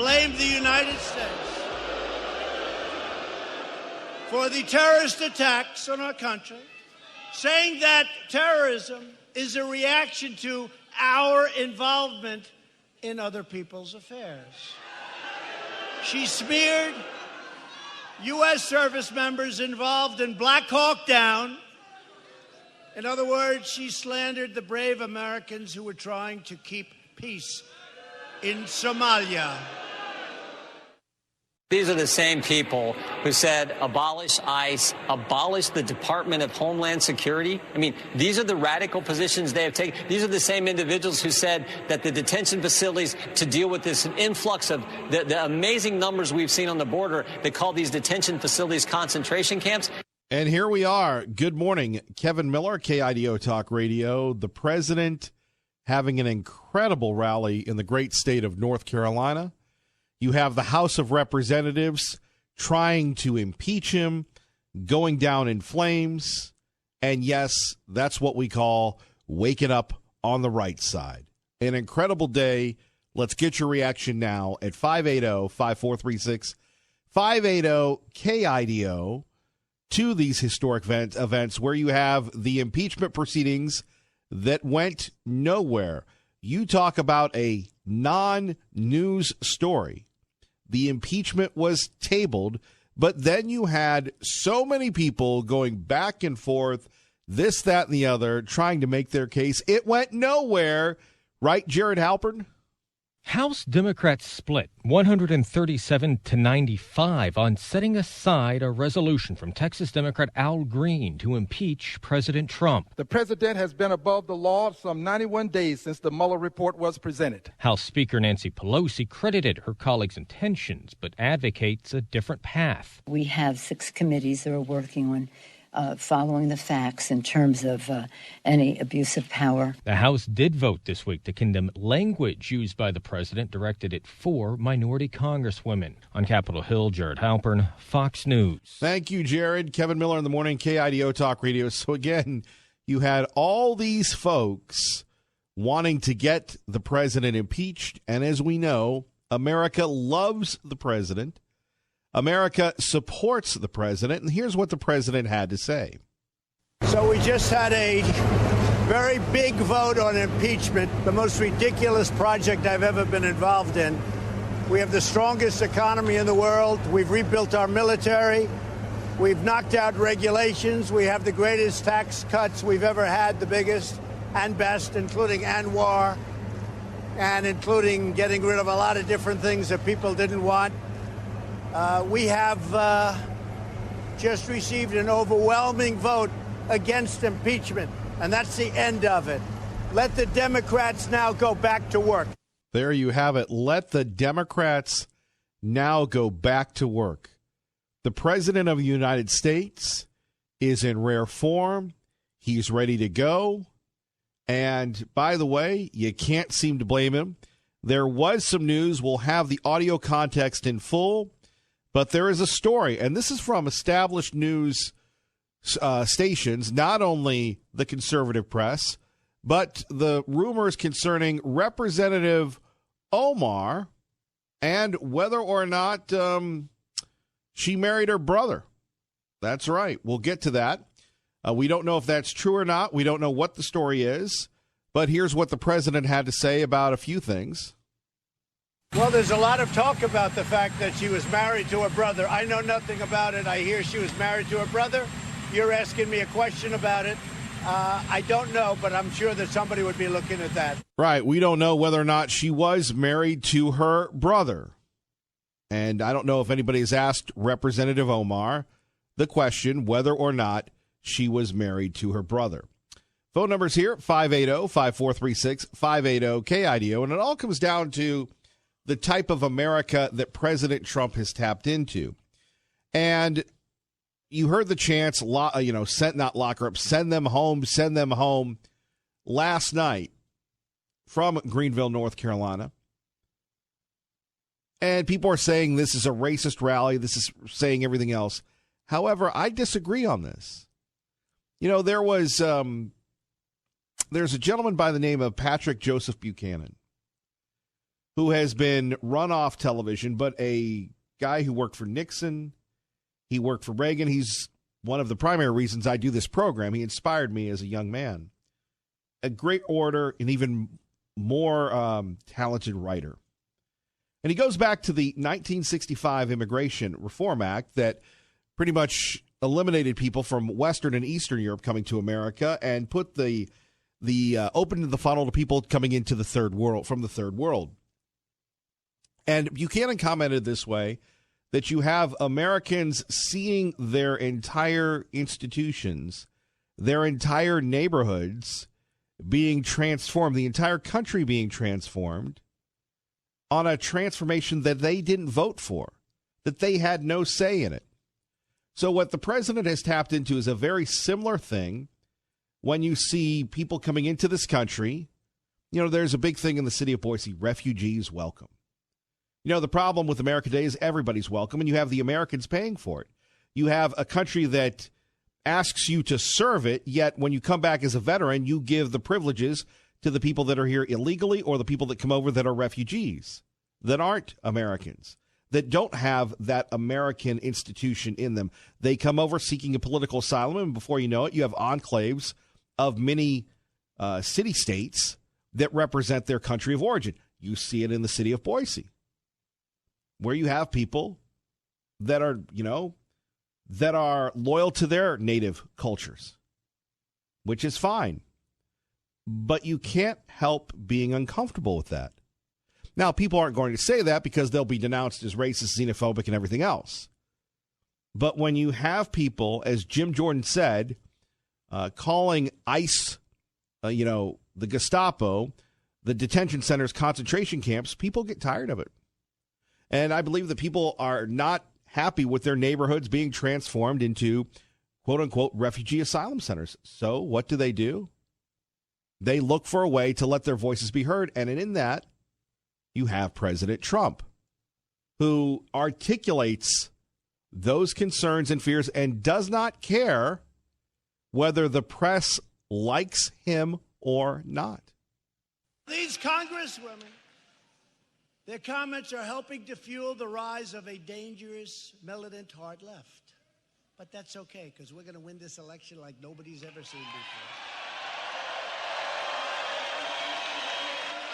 blamed the United States for the terrorist attacks on our country, saying that terrorism is a reaction to our involvement in other people's affairs. She smeared U.S. service members involved in Black Hawk Down. In other words, she slandered the brave Americans who were trying to keep peace in Somalia. These are the same people who said abolish ICE, abolish the Department of Homeland Security. I mean, these are the radical positions they have taken. These are the same individuals who said that the detention facilities to deal with this influx of the amazing numbers we've seen on the border, they call these detention facilities concentration camps. And here we are. Good morning. Kevin Miller, KIDO Talk Radio. The president having an incredible rally in the great state of North Carolina. You have the House of Representatives trying to impeach him, going down in flames. And yes, that's what we call waking up on the right side. An incredible day. Let's get your reaction now at 580-5436, 580-KIDO to these historic events where you have the impeachment proceedings that went nowhere. You talk about a non-news story. The impeachment was tabled, but then you had so many people going back and forth, this, that, and the other, trying to make their case. It went nowhere. Right, Jared Halpern? House Democrats split 137-95 on setting aside a resolution from Texas Democrat Al Green to impeach President Trump. The president has been above the law some 91 days since the Mueller report was presented. House Speaker Nancy Pelosi credited her colleagues' intentions, but advocates a different path. We have 6 committees that are working on following the facts in terms of any abuse of power. The House did vote this week to condemn language used by the president directed at 4 minority congresswomen. On Capitol Hill, Jared Halpern, Fox News. Thank you, Jared. Kevin Miller in the morning, KIDO Talk Radio. So again, you had all these folks wanting to get the president impeached. And as we know, America loves the president. America supports the president, and here's what the president had to say. So we just had a very big vote on impeachment, the most ridiculous project I've ever been involved in. We have the strongest economy in the world. We've rebuilt our military. We've knocked out regulations. We have the greatest tax cuts we've ever had, the biggest and best, including ANWR, and including getting rid of a lot of different things that people didn't want. We have just received an overwhelming vote against impeachment, and that's the end of it. Let the Democrats now go back to work. There you have it. Let the Democrats now go back to work. The President of the United States is in rare form. He's ready to go. And by the way, you can't seem to blame him. There was some news. We'll have the audio context in full. But there is a story, and this is from established news stations, not only the conservative press, but the rumors concerning Representative Omar and whether or not she married her brother. That's right. We'll get to that. We don't know if that's true or not. We don't know what the story is. But here's what the president had to say about a few things. Well, there's a lot of talk about the fact that she was married to her brother. I know nothing about it. I hear she was married to her brother. You're asking me a question about it. I don't know, but I'm sure that somebody would be looking at that. Right. We don't know whether or not she was married to her brother. And I don't know if anybody has asked Representative Omar the question whether or not she was married to her brother. Phone numbers here, 580-5436, 580-KIDO. And it all comes down to the type of America that President Trump has tapped into. And you heard the chants, send them home last night from Greenville, North Carolina. And people are saying this is a racist rally. This is saying everything else. However, I disagree on this. There's a gentleman by the name of Patrick Joseph Buchanan who has been run off television, but a guy who worked for Nixon. He worked for Reagan. He's one of the primary reasons I do this program. He inspired me as a young man. A great orator, and even more talented writer. And he goes back to the 1965 Immigration Reform Act that pretty much eliminated people from Western and Eastern Europe coming to America and put the open the funnel to people coming into the third world, from the third world. And Buchanan commented this way, that you have Americans seeing their entire institutions, their entire neighborhoods being transformed, the entire country being transformed on a transformation that they didn't vote for, that they had no say in it. So what the president has tapped into is a very similar thing when you see people coming into this country. You know, there's a big thing in the city of Boise, refugees welcome. You know, the problem with America today is everybody's welcome, and you have the Americans paying for it. You have a country that asks you to serve it, yet when you come back as a veteran, you give the privileges to the people that are here illegally or the people that come over that are refugees, that aren't Americans, that don't have that American institution in them. They come over seeking a political asylum, and before you know it, you have enclaves of many city-states that represent their country of origin. You see it in the city of Boise, where you have people that are, you know, that are loyal to their native cultures, which is fine. But you can't help being uncomfortable with that. Now, people aren't going to say that because they'll be denounced as racist, xenophobic, and everything else. But when you have people, as Jim Jordan said, calling ICE, the Gestapo, the detention centers, concentration camps, people get tired of it. And I believe that people are not happy with their neighborhoods being transformed into, quote-unquote, refugee asylum centers. So what do? They look for a way to let their voices be heard. And in that, you have President Trump, who articulates those concerns and fears and does not care whether the press likes him or not. These congresswomen, their comments are helping to fuel the rise of a dangerous, militant hard left. But that's okay, because we're going to win this election like nobody's ever seen before.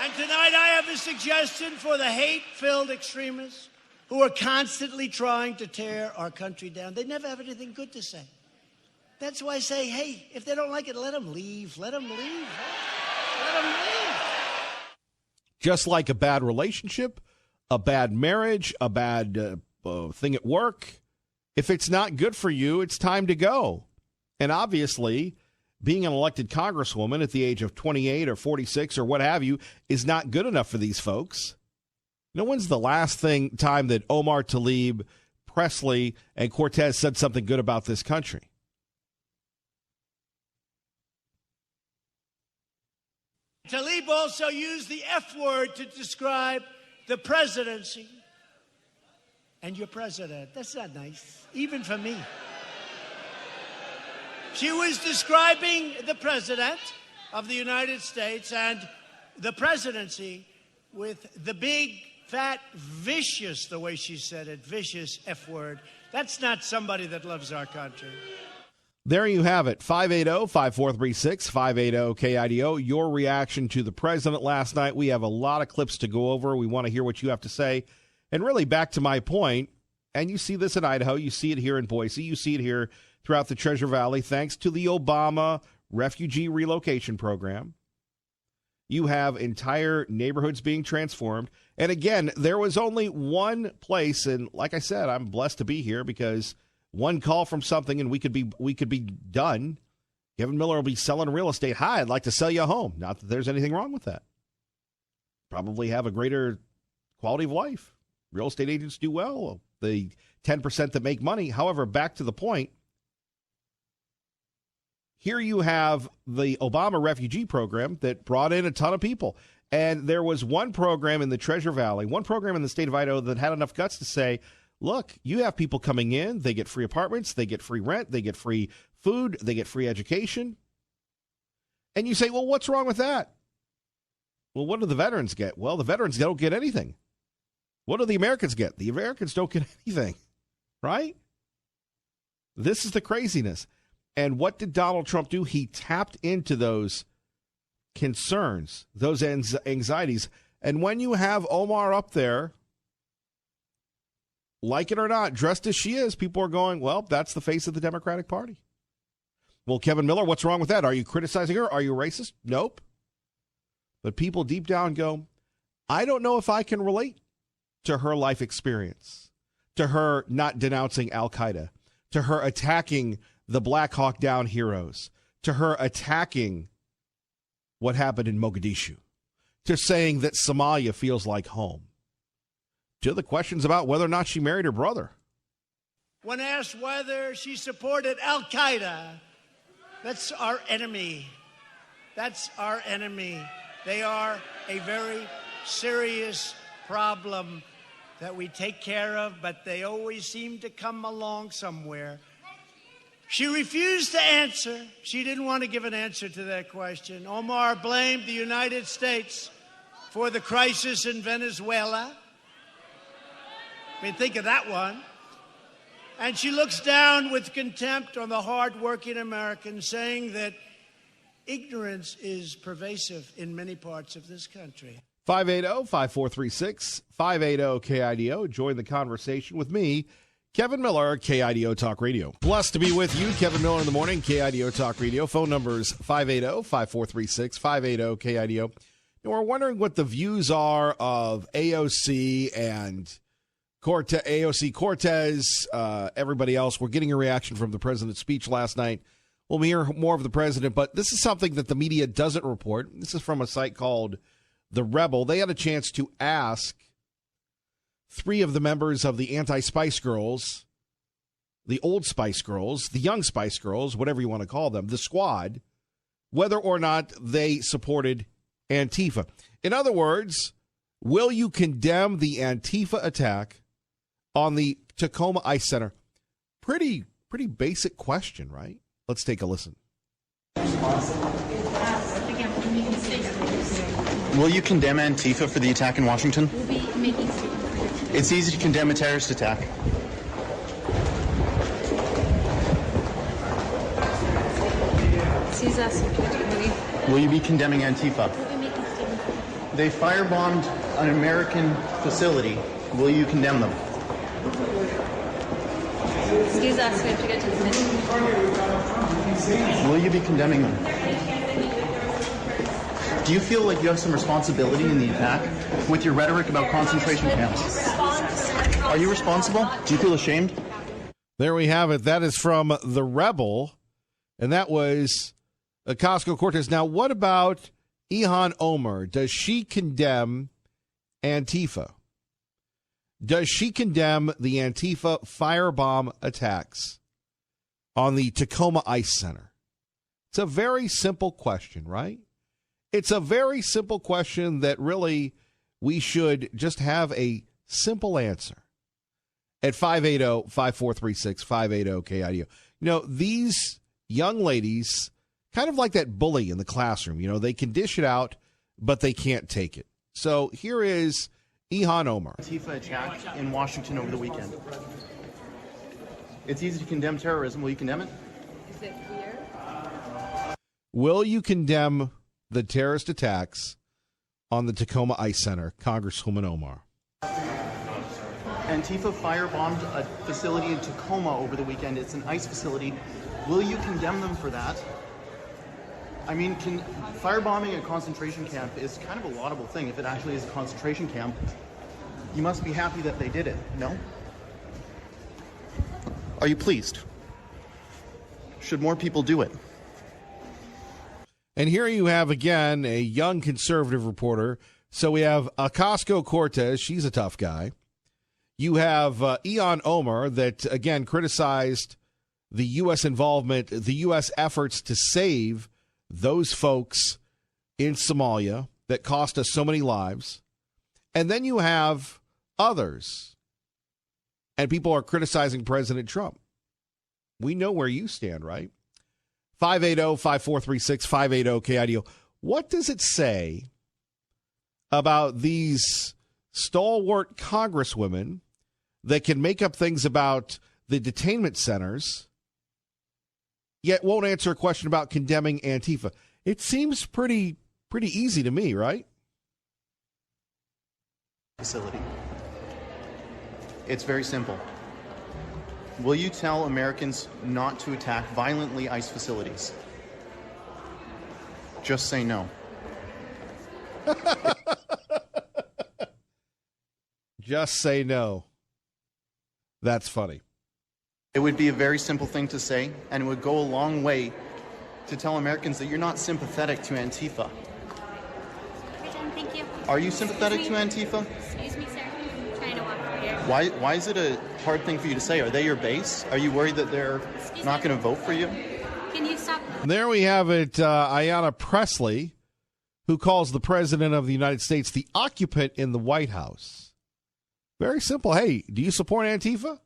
And tonight I have a suggestion for the hate-filled extremists who are constantly trying to tear our country down. They never have anything good to say. That's why I say, hey, if they don't like it, let them leave. Let them leave. Let them leave. Just like a bad relationship, a bad marriage, a bad thing at work, if it's not good for you, it's time to go. And obviously, being an elected congresswoman at the age of 28 or 46 or what have you is not good enough for these folks. You know, when's the last time that Omar Tlaib, Presley, and Cortez said something good about this country? Tlaib also used the F word to describe the presidency. And your president. That's not nice, even for me. She was describing the president of the United States and the presidency with the big, fat, vicious, the way she said it, vicious F word. That's not somebody that loves our country. There you have it, 580-5436, 580-KIDO, your reaction to the president last night. We have a lot of clips to go over. We want to hear what you have to say. And really, back to my point, and you see this in Idaho, you see it here in Boise, you see it here throughout the Treasure Valley, thanks to the Obama refugee relocation program. You have entire neighborhoods being transformed. And again, there was only one place, and like I said, I'm blessed to be here because one call from something and we could be done. Kevin Miller will be selling real estate. Hi, I'd like to sell you a home. Not that there's anything wrong with that. Probably have a greater quality of life. Real estate agents do well. The 10% that make money. However, back to the point, here you have the Obama refugee program that brought in a ton of people. And there was one program in the Treasure Valley, one program in the state of Idaho that had enough guts to say, look, you have people coming in, they get free apartments, they get free rent, they get free food, they get free education. And you say, well, what's wrong with that? Well, what do the veterans get? Well, the veterans don't get anything. What do the Americans get? The Americans don't get anything, right? This is the craziness. And what did Donald Trump do? He tapped into those concerns, those anxieties. And when you have Omar up there, like it or not, dressed as she is, people are going, well, that's the face of the Democratic Party. Well, Kevin Miller, what's wrong with that? Are you criticizing her? Are you racist? Nope. But people deep down go, I don't know if I can relate to her life experience, to her not denouncing Al-Qaeda, to her attacking the Black Hawk Down heroes, to her attacking what happened in Mogadishu, to saying that Somalia feels like home, to the questions about whether or not she married her brother. When asked whether she supported Al-Qaeda, that's our enemy. That's our enemy. They are a very serious problem that we take care of, but they always seem to come along somewhere. She refused to answer. She didn't want to give an answer to that question. Omar blamed the United States for the crisis in Venezuela. I mean, think of that one. And she looks down with contempt on the hard-working Americans, saying that ignorance is pervasive in many parts of this country. 580-5436, 580-KIDO. Join the conversation with me, Kevin Miller, KIDO Talk Radio. Blessed to be with you, Kevin Miller in the morning, KIDO Talk Radio. Phone numbers 580-5436, 580-KIDO. And we're wondering what the views are of AOC and AOC Cortez, everybody else. We're getting a reaction from the president's speech last night. We'll hear more of the president, but this is something that the media doesn't report. This is from a site called The Rebel. They had a chance to ask 3 of the members of the anti-Spice Girls, the old Spice Girls, the young Spice Girls, whatever you want to call them, the squad, whether or not they supported Antifa. In other words, will you condemn the Antifa attack on the Tacoma Ice Center? Pretty basic question, right? Let's take a listen. Will you condemn Antifa for the attack in Washington? We'll be making statements. It's easy to condemn a terrorist attack. Will you be condemning Antifa? We'll be making statements. They firebombed an American facility. Will you condemn them? Excuse us, we have to get to the finish. Will you be condemning them? Do you feel like you have some responsibility in the attack with your rhetoric about concentration camps? Are you responsible? Do you feel ashamed? There we have it. That is from The Rebel, and that was Ocasio-Cortez. Now, what about Ilhan Omar? Does she condemn Antifa? Does she condemn the Antifa firebomb attacks on the Tacoma Ice Center? It's a very simple question, right? It's a very simple question that really we should just have a simple answer. At 580-5436, 580-KIDO. You know, these young ladies, kind of like that bully in the classroom, you know, they can dish it out, but they can't take it. So here is Ilhan Omar. Antifa attack in Washington over the weekend. It's easy to condemn terrorism. Will you condemn it? Is it clear? Will you condemn the terrorist attacks on the Tacoma Ice Center, Congresswoman Omar? Antifa firebombed a facility in Tacoma over the weekend. It's an ice facility. Will you condemn them for that? I mean, firebombing a concentration camp is kind of a laudable thing. If it actually is a concentration camp, you must be happy that they did it, no? Are you pleased? Should more people do it? And here you have, again, a young conservative reporter. So we have Ocasio-Cortez. She's a tough guy. You have Ilhan Omar that, again, criticized the U.S. involvement, the U.S. efforts to save those folks in Somalia that cost us so many lives. And then you have others. And people are criticizing President Trump. We know where you stand, right? 580-5436, 580-KIDO. What does it say about these stalwart congresswomen that can make up things about the detainment centers, yet won't answer a question about condemning Antifa. It seems pretty easy to me, right? Facility. It's very simple. Will you tell Americans not to attack violently ICE facilities? Just say no. Just say no. That's funny. It would be a very simple thing to say, and it would go a long way to tell Americans that you're not sympathetic to Antifa. You're done, thank you. Are you sympathetic to Antifa? Excuse me, sir. I'm trying to walk through here. Why is it a hard thing for you to say? Are they your base? Are you worried that they're not going to vote for you? Can you stop? There we have it, Ayanna Pressley, who calls the President of the United States the occupant in the White House. Very simple. Hey, do you support Antifa?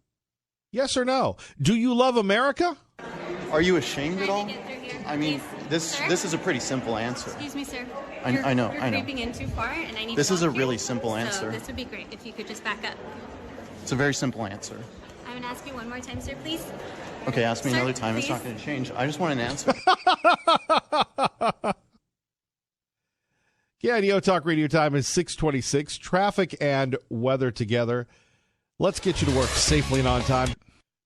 Yes or no? Do you love America? Are you ashamed at all? Trying to get through here. I mean, Please, this sir? is a pretty simple answer. Excuse me, sir. I know, You're I know. creeping in too far, and I need This to is a walk here. really simple answer. So this would be great if you could just back up. It's a very simple answer. I'm going to ask you one more time, sir, please. Okay, ask me Sir, another time. It's not please. going to change. I just want an answer. KIDO Talk Radio time is 6:26. Traffic and weather together. Let's get you to work safely and on time.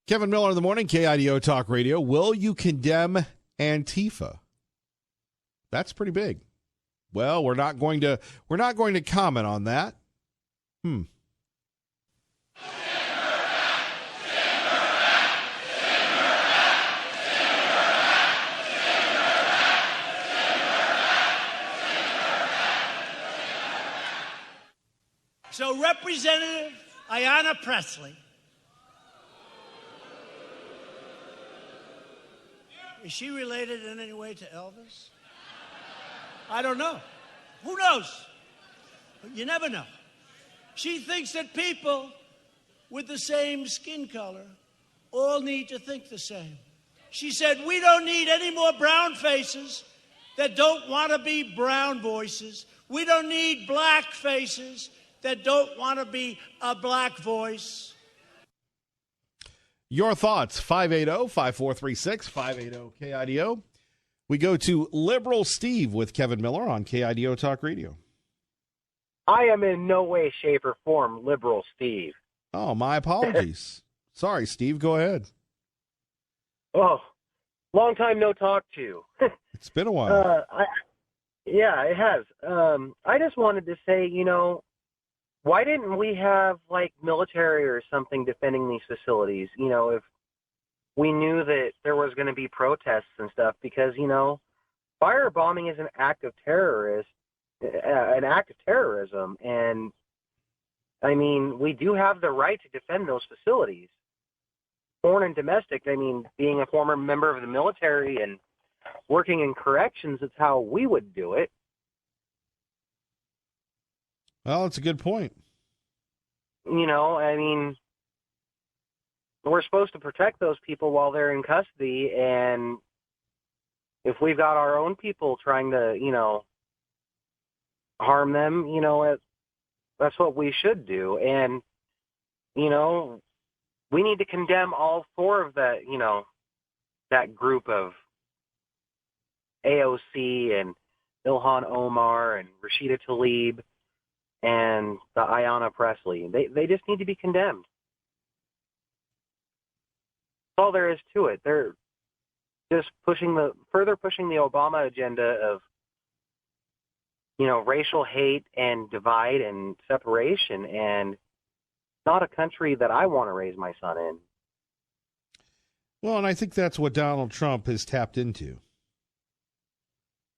Kevin Miller in the morning, KIDO Talk Radio. Will you condemn Antifa? That's pretty big. Well, we're not going to comment on that. So Representative Ayanna Pressley, is she related in any way to Elvis? I don't know. Who knows? But you never know. She thinks that people with the same skin color all need to think the same. She said, we don't need any more brown faces that don't want to be brown voices. We don't need black faces that don't want to be a black voice. Your thoughts, 580-5436, 580-KIDO. We go to Liberal Steve with Kevin Miller on KIDO Talk Radio. I am in no way, shape, or form Liberal Steve. Oh, my apologies. Sorry, Steve. Go ahead. Oh, long time no talk to. It's been a while. Yeah, it has. I just wanted to say, why didn't we have, military or something defending these facilities? If we knew that there was going to be protests and stuff, because, firebombing is an act of terrorism. And, I mean, we do have the right to defend those facilities. Foreign and domestic, being a former member of the military and working in corrections, it's how we would do it. Well, it's a good point. We're supposed to protect those people while they're in custody, and if we've got our own people trying to, harm them, that's what we should do. And, we need to condemn all four of that, that group of AOC and Ilhan Omar and Rashida Tlaib and the Ayanna Pressley. They just need to be condemned. That's all there is to it. They're just further pushing the Obama agenda of, racial hate and divide and separation, and not a country that I want to raise my son in. Well, and I think that's what Donald Trump has tapped into.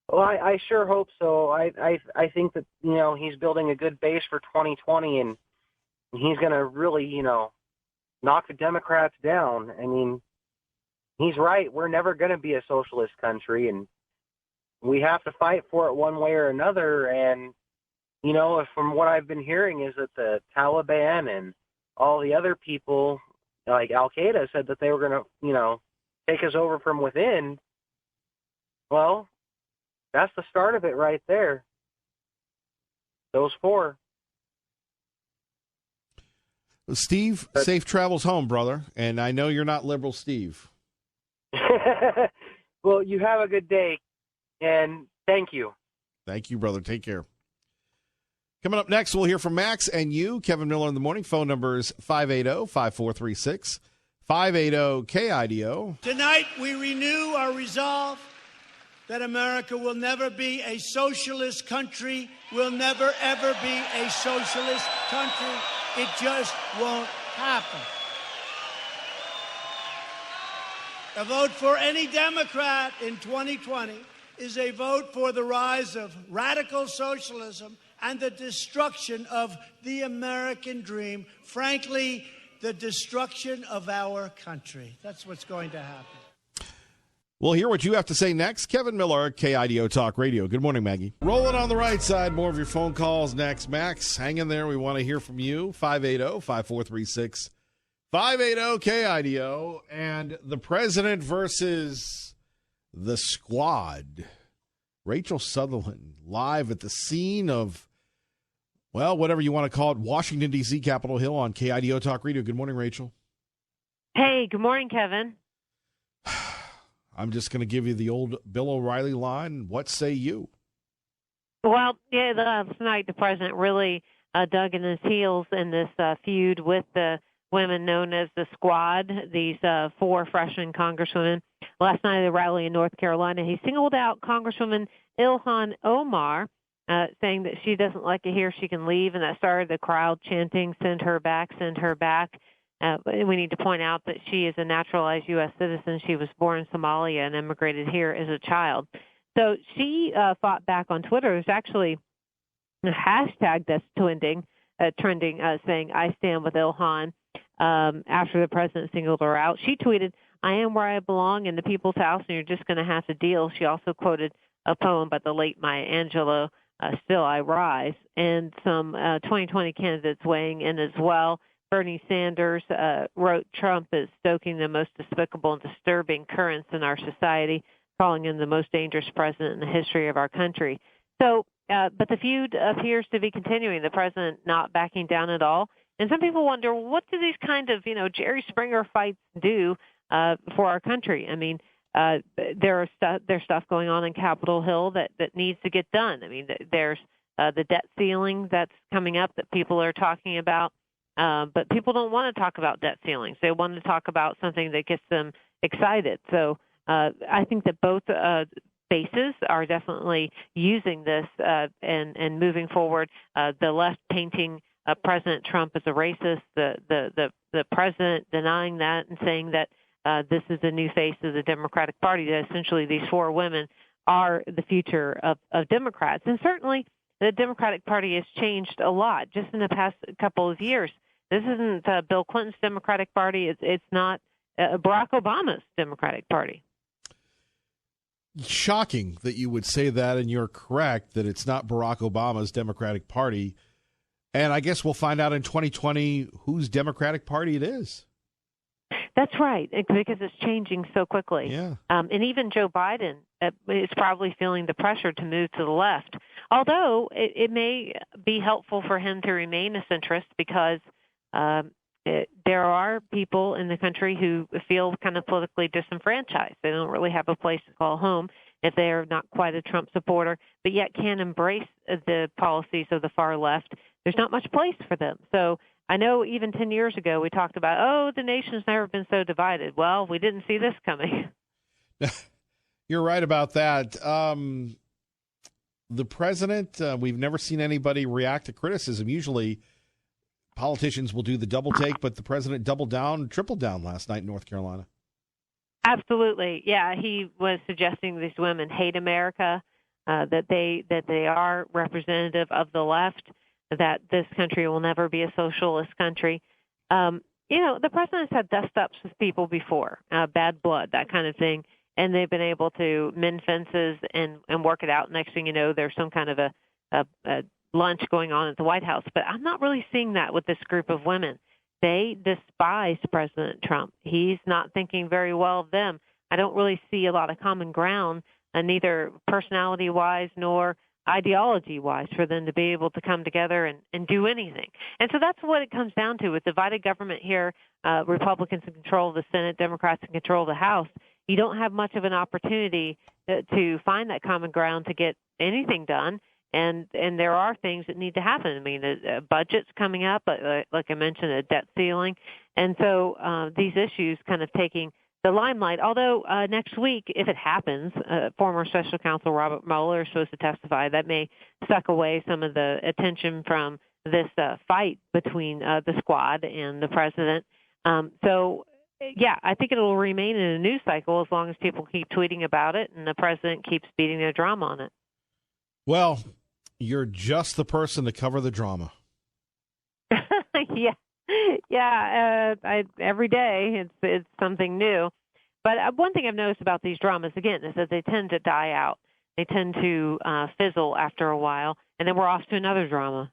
Well, I sure hope so. I think that, he's building a good base for 2020, and he's going to really, knock the Democrats down. I mean, he's right. We're never going to be a socialist country, and we have to fight for it one way or another. And, from what I've been hearing is that the Taliban and all the other people, like Al-Qaeda, said that they were going to, take us over from within. Well, that's the start of it right there. those four. Steve, safe travels home, brother. And I know you're not liberal, Steve. Well, you have a good day, and thank you. Thank you, brother. Take care. Coming up next, we'll hear from Max and you, Kevin Miller in the morning. Phone number is 580-5436, 580-KIDO. Tonight, we renew our resolve that America will never be a socialist country, will never, ever be a socialist country. It just won't happen. A vote for any Democrat in 2020 is a vote for the rise of radical socialism and the destruction of the American dream. Frankly, the destruction of our country. That's what's going to happen. We'll hear what you have to say next. Kevin Miller, KIDO Talk Radio. Good morning, Maggie. Rolling on the right side, more of your phone calls next. Max, hang in there. We want to hear from you. 580-5436, 580-KIDO. And the president versus the squad. Rachel Sutherland, live at the scene of, well, whatever you want to call it, Washington, D.C., Capitol Hill on KIDO Talk Radio. Good morning, Rachel. Hey, good morning, Kevin. I'm just going to give you the old Bill O'Reilly line. What say you? Well, yeah, last night the president really dug in his heels in this feud with the women known as the Squad, these four freshman congresswomen. Last night at a rally in North Carolina, he singled out Congresswoman Ilhan Omar, saying that she doesn't like it here, she can leave, and that started the crowd chanting, "Send her back, send her back." We need to point out that she is a naturalized U.S. citizen. She was born in Somalia and immigrated here as a child. So she fought back on Twitter. There's actually a hashtag that's trending, saying, "I stand with Ilhan," after the president singled her out. She tweeted, "I am where I belong in the people's house, and you're just going to have to deal." She also quoted a poem by the late Maya Angelou, "Still I Rise," and some 2020 candidates weighing in as well. Bernie Sanders wrote, "Trump is stoking the most despicable and disturbing currents in our society, calling him the most dangerous president in the history of our country." So, but the feud appears to be continuing, the president not backing down at all. And some people wonder, what do these kind of, Jerry Springer fights do for our country? I mean, there's stuff going on in Capitol Hill that needs to get done. I mean, there's the debt ceiling that's coming up that people are talking about. But people don't want to talk about debt ceilings. They want to talk about something that gets them excited. So I think that both bases are definitely using this and moving forward. The left painting President Trump as a racist, the president denying that and saying that this is the new face of the Democratic Party, that essentially these four women are the future of Democrats. And certainly the Democratic Party has changed a lot just in the past couple of years. This isn't Bill Clinton's Democratic Party. It's not Barack Obama's Democratic Party. Shocking that you would say that, and you're correct that it's not Barack Obama's Democratic Party. And I guess we'll find out in 2020 whose Democratic Party it is. That's right, because it's changing so quickly. Yeah. And even Joe Biden is probably feeling the pressure to move to the left, although it may be helpful for him to remain a centrist because there are people in the country who feel kind of politically disenfranchised. They don't really have a place to call home if they are not quite a Trump supporter, but yet can embrace the policies of the far left. There's not much place for them. So I know even 10 years ago we talked about, the nation's never been so divided. Well, we didn't see this coming. You're right about that. The president, we've never seen anybody react to criticism. Usually politicians will do the double take, but the president doubled down, tripled down last night in North Carolina. Absolutely. Yeah, he was suggesting these women hate America, that they are representative of the left, that this country will never be a socialist country. The president's had dust-ups with people before, bad blood, that kind of thing, and they've been able to mend fences and work it out. Next thing you know, there's some kind of a lunch going on at the White House. But I'm not really seeing that with this group of women. They despise President Trump. He's not thinking very well of them. I don't really see a lot of common ground, neither personality-wise nor ideology-wise for them to be able to come together and do anything. And so that's what it comes down to. With divided government here, Republicans in control of the Senate, Democrats in control of the House, you don't have much of an opportunity to find that common ground to get anything done. And there are things that need to happen. I mean, the budget's coming up, like I mentioned, a debt ceiling. And so these issues kind of taking the limelight. Although next week, if it happens, former Special Counsel Robert Mueller is supposed to testify. That may suck away some of the attention from this fight between the squad and the president. Yeah, I think it will remain in a news cycle as long as people keep tweeting about it and the president keeps beating their drum on it. Well, you're just the person to cover the drama. Every day it's something new. But one thing I've noticed about these dramas, again, is that they tend to die out. They tend to fizzle after a while, and then we're off to another drama.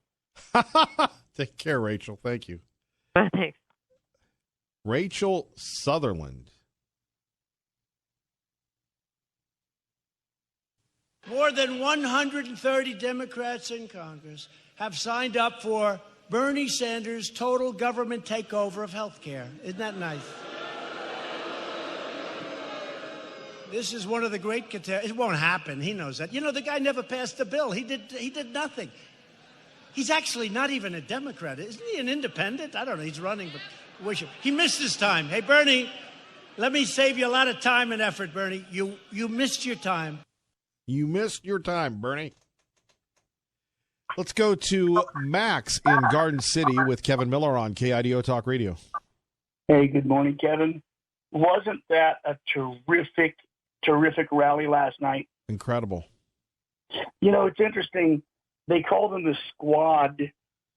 Take care, Rachel. Thank you. Thanks. Rachel Sutherland. More than 130 Democrats in Congress have signed up for Bernie Sanders' total government takeover of health care. Isn't that nice? This is one of the great catastrophes. It won't happen. He knows that. You know, the guy never passed a bill. He did nothing. He's actually not even a Democrat. Isn't he an independent? I don't know. He's running, but wish him. He missed his time. Hey, Bernie, let me save you a lot of time and effort, Bernie. You missed your time. You missed your time, Bernie. Let's go to Max in Garden City with Kevin Miller on KIDO Talk Radio. Hey, good morning, Kevin. Wasn't that a terrific rally last night? Incredible. You know, it's interesting. They call them the squad,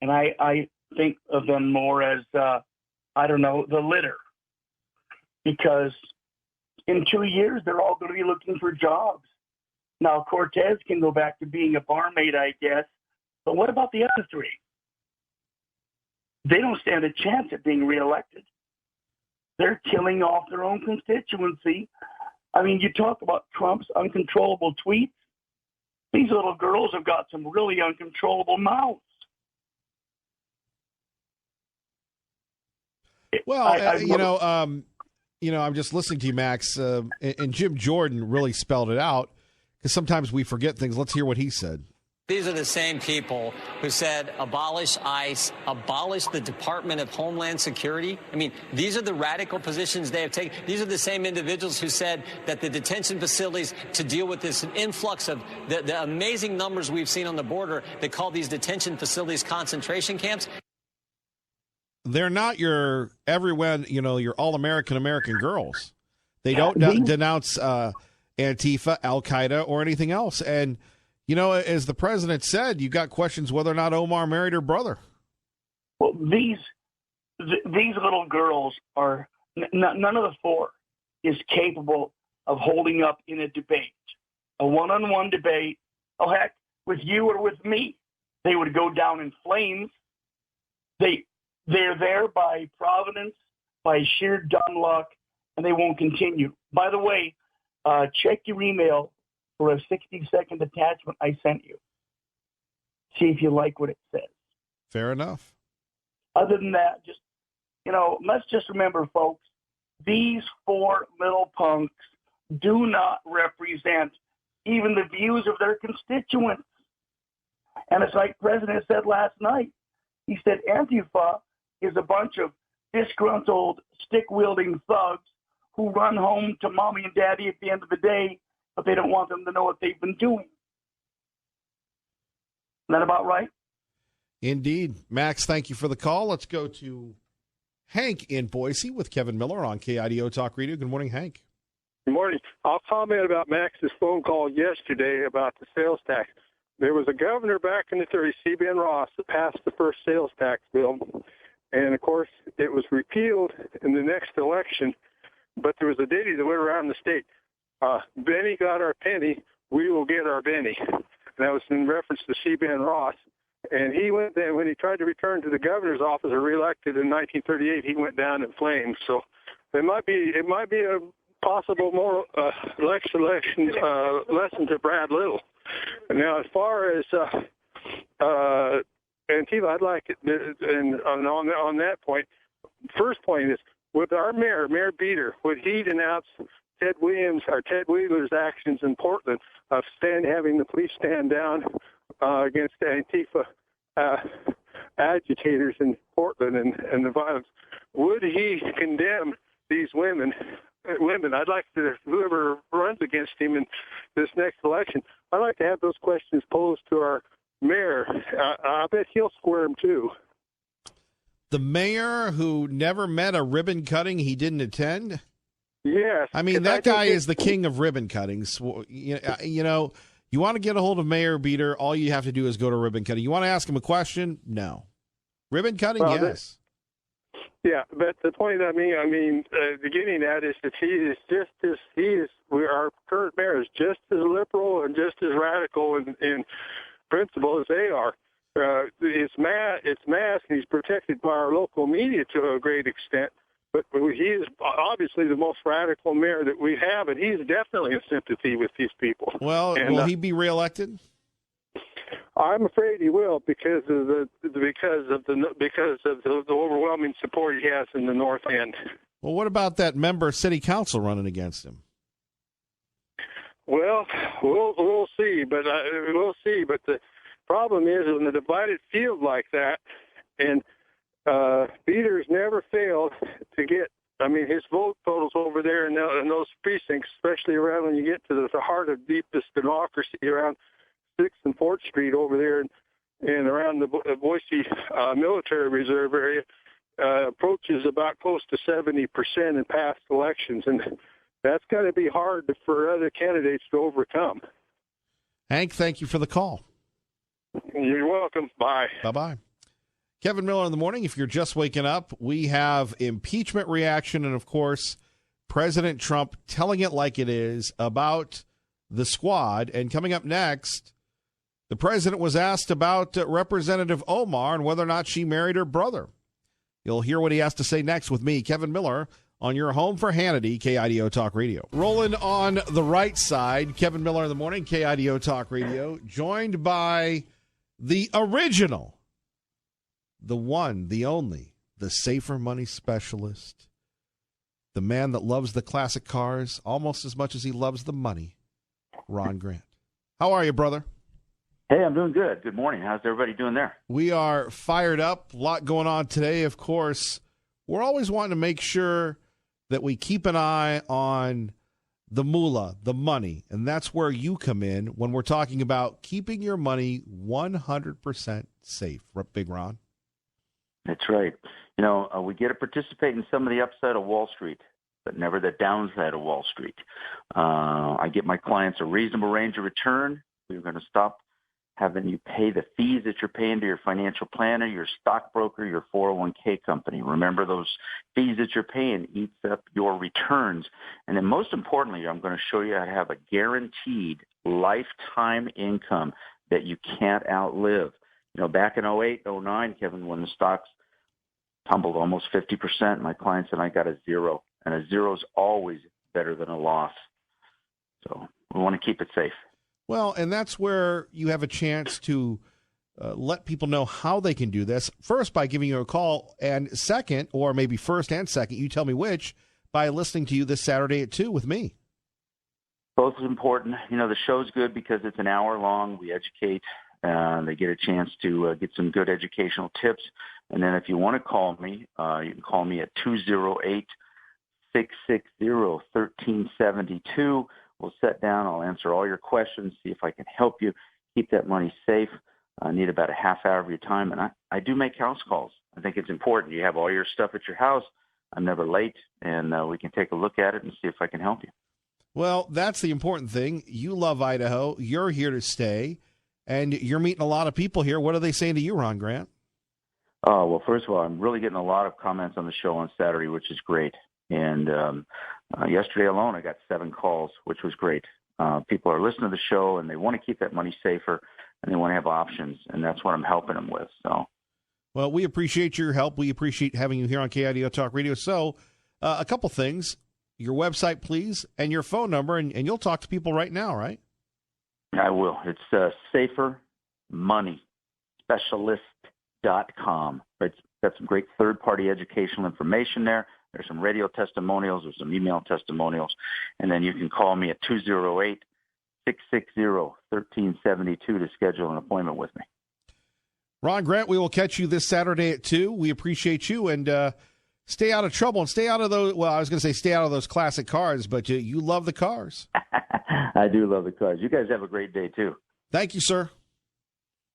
and I think of them more as, the litter. Because in 2 years, they're all going to be looking for jobs. Now, Cortez can go back to being a barmaid, I guess. But what about the other three? They don't stand a chance at being reelected. They're killing off their own constituency. I mean, you talk about Trump's uncontrollable tweets. These little girls have got some really uncontrollable mouths. Well, I'm just listening to you, Max, and Jim Jordan really spelled it out because sometimes we forget things. Let's hear what he said. These are the same people who said abolish ICE, abolish the Department of Homeland Security. I mean, these are the radical positions they have taken. These are the same individuals who said that the detention facilities to deal with this influx of the amazing numbers we've seen on the border, they call these detention facilities concentration camps. They're not your everyone, your all-American girls. They don't denounce Antifa, Al-Qaeda, or anything else. And as the president said, you got questions whether or not Omar married her brother. Well, these little girls are none of the four is capable of holding up in a debate, a one-on-one debate. Oh, heck, with you or with me, they would go down in flames. They're there by providence, by sheer dumb luck, and they won't continue. By the way, check your email for a 60-second attachment I sent you. See if you like what it says. Fair enough. Other than that, let's just remember, folks, these four little punks do not represent even the views of their constituents. And it's like the President said last night. He said Antifa is a bunch of disgruntled, stick-wielding thugs who run home to mommy and daddy at the end of the day, but they don't want them to know what they've been doing. Isn't that about right? Indeed. Max, thank you for the call. Let's go to Hank in Boise with Kevin Miller on KIDO Talk Radio. Good morning, Hank. Good morning. I'll comment about Max's phone call yesterday about the sales tax. There was a governor back in the 30s, C. Ben Ross, that passed the first sales tax bill. And, of course, it was repealed in the next election, but there was a ditty that went around the state. Benny got our penny, we will get our Benny. And that was in reference to C. Ben Ross. And he went there, when he tried to return to the governor's office or reelected in 1938, he went down in flames. So it might be a possible more lesson to Brad Little. Now, as far as Antifa, I'd like it, and on that point, first point is, with our Mayor Beater, would he denounce Ted Wheeler's actions in Portland of having the police stand down against Antifa agitators in Portland and the violence? Would he condemn these women? I'd like to, whoever runs against him in this next election, I'd like to have those questions posed to our mayor. I bet he'll square them too. The mayor who never met a ribbon cutting he didn't attend? Yes. I mean, that guy is the king of ribbon cuttings. You know, you want to get a hold of Mayor Beater, all you have to do is go to ribbon cutting. You want to ask him a question? No. Ribbon cutting? Well, yes. Yeah, but the point getting at is that our current mayor is just as liberal and just as radical in principle as they are. It's masked, and he's protected by our local media to a great extent. But he is obviously the most radical mayor that we have, and he's definitely in sympathy with these people. Well, will he be reelected? I'm afraid he will because of the overwhelming support he has in the North End. Well, what about that member of City Council running against him? Well, we'll see, but the problem is in a divided field like that, and Beater's never failed to get. I mean, his vote totals over there in those precincts, especially around when you get to the heart of deepest democracy around 6th and 4th Street over there and around the Boise Military Reserve area, approaches about close to 70% in past elections, and that's going to be hard for other candidates to overcome. Hank, thank you for the call. You're welcome. Bye. Bye-bye. Kevin Miller in the morning. If you're just waking up, we have impeachment reaction and, of course, President Trump telling it like it is about the squad. And coming up next, the president was asked about Representative Omar and whether or not she married her brother. You'll hear what he has to say next with me, Kevin Miller, on your home for Hannity, KIDO Talk Radio. Rolling on the right side, Kevin Miller in the morning, KIDO Talk Radio, joined by the original, the one, the only, the Safer Money Specialist, the man that loves the classic cars almost as much as he loves the money, Ron Grant. How are you, brother? Hey, I'm doing good. Good morning. How's everybody doing there? We are fired up. A lot going on today, of course. We're always wanting to make sure that we keep an eye on the moolah, the money, and that's where you come in when we're talking about keeping your money 100% safe. Big Ron? That's right. You know, we get to participate in some of the upside of Wall Street, but never the downside of Wall Street. I get my clients a reasonable range of return. We're going to stop having you pay the fees that you're paying to your financial planner, your stockbroker, your 401k company. Remember, those fees that you're paying eats up your returns. And then most importantly, I'm going to show you how to have a guaranteed lifetime income that you can't outlive. You know, back in 08, 09, Kevin, when the stocks tumbled almost 50%, my clients and I got a zero. And a zero is always better than a loss. So we want to keep it safe. Well, and that's where you have a chance to let people know how they can do this. First, by giving you a call, and second, or maybe first and second, you tell me which, by listening to you this Saturday at 2 with me. Both is important. You know, the show's good because it's an hour long. We educate. They get a chance to get some good educational tips. And then if you want to call me, you can call me at 208-660-1372. We'll sit down. I'll answer all your questions, see if I can help you keep that money safe. I need about a half hour of your time. And I do make house calls. I think it's important. You have all your stuff at your house. I'm never late, and we can take a look at it and see if I can help you. Well, that's the important thing. You love Idaho. You're here to stay, and you're meeting a lot of people here. What are they saying to you, Ron Grant? Oh, well, first of all, I'm really getting a lot of comments on the show on Saturday, which is great. And yesterday alone, I got 7 calls, which was great. People are listening to the show, and they want to keep that money safer, and they want to have options, and that's what I'm helping them with. So, well, we appreciate your help. We appreciate having you here on KIDO Talk Radio. So a couple things. Your website, please, and your phone number, and you'll talk to people right now, right? I will. It's safermoneyspecialist.com. It's got some great third-party educational information there. There's some radio testimonials. There's some email testimonials. And then you can call me at 208-660-1372 to schedule an appointment with me. Ron Grant, we will catch you this Saturday at 2. We appreciate you, and stay out of trouble and stay out of those, well, I was going to say stay out of those classic cars, but you love the cars. I do love the cars. You guys have a great day, too. Thank you, sir.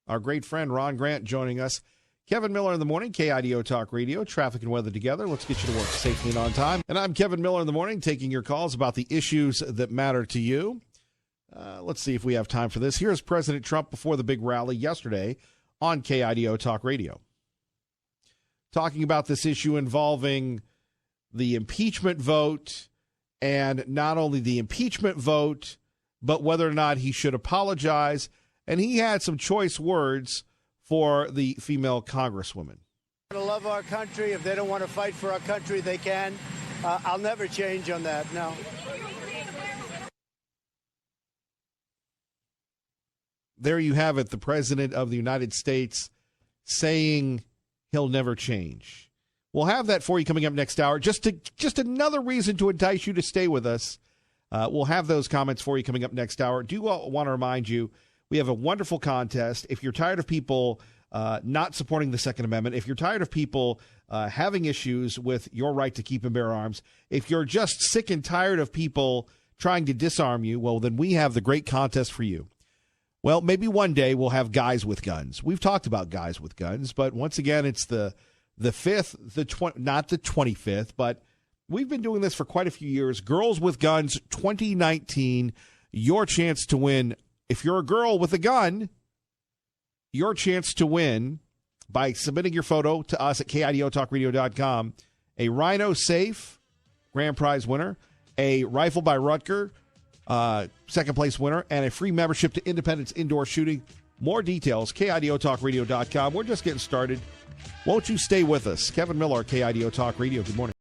Our great friend Ron Grant joining us. Kevin Miller in the morning, KIDO Talk Radio, traffic and weather together. Let's get you to work safely and on time. And I'm Kevin Miller in the morning, taking your calls about the issues that matter to you. Let's see if we have time for this. Here's President Trump before the big rally yesterday on KIDO Talk Radio, talking about this issue involving the impeachment vote, and not only the impeachment vote, but whether or not he should apologize. And he had some choice words for the female congresswoman. To love our country. If they don't want to fight for our country, they can. I'll never change on that, no. There you have it, the President of the United States saying he'll never change. We'll have that for you coming up next hour. Just another reason to entice you to stay with us. We'll have those comments for you coming up next hour. Do want to remind you, we have a wonderful contest. If you're tired of people not supporting the Second Amendment, if you're tired of people having issues with your right to keep and bear arms, if you're just sick and tired of people trying to disarm you, well, then we have the great contest for you. Well, maybe one day we'll have guys with guns. We've talked about guys with guns, but once again, it's the 5th, not the 25th, but we've been doing this for quite a few years. Girls with Guns 2019, your chance to win. If you're a girl with a gun, your chance to win by submitting your photo to us at KIDOTalkRadio.com, a Rhino Safe grand prize winner, a rifle by Rutger, second place winner, and a free membership to Independence Indoor Shooting. More details, KIDOTalkRadio.com. We're just getting started. Won't you stay with us? Kevin Miller, KIDO Talk Radio. Good morning.